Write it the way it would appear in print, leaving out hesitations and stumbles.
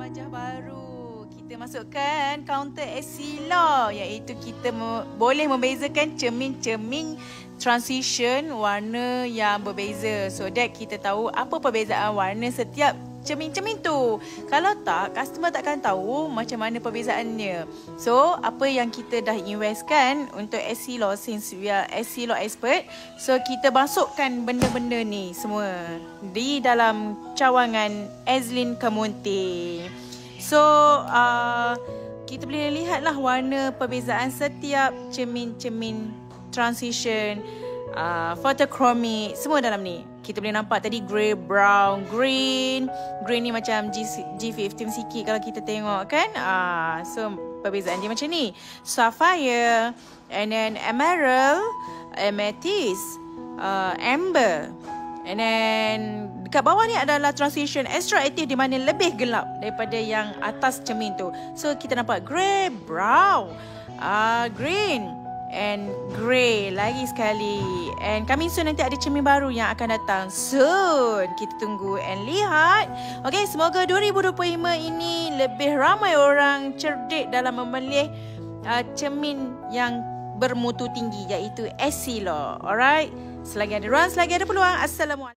wajah baru. Kita masukkan counter Essilor, iaitu kita boleh membezakan cermin-cermin transition warna yang berbeza. So that kita tahu apa perbezaan warna setiap cermin-cermin tu. Kalau tak, customer takkan tahu macam mana perbezaannya. So, apa yang kita dah investkan untuk Essilor, since we are Essilor expert, so kita masukkan benda-benda ni semua di dalam cawangan Ezlyn Kemunting. So, kita boleh lihatlah warna perbezaan setiap cermin-cermin transition, photochromic, semua dalam ni. Kita boleh nampak tadi grey, brown, green. Green ni macam G15 sikit kalau kita tengok kan. So perbezaan dia macam ni. Sapphire, and then emerald, amethyst, amber. And then dekat bawah ni adalah transition extra active di mana lebih gelap daripada yang atas cermin tu. So kita nampak grey, brown, green and grey lagi sekali. And coming soon nanti ada cermin baru yang akan datang soon. Kita tunggu and lihat. Okay, semoga 2025 ini lebih ramai orang cerdik dalam memilih cermin yang bermutu tinggi, iaitu Essilor. Alright, selagi ada ruang, selagi ada peluang. Assalamualaikum.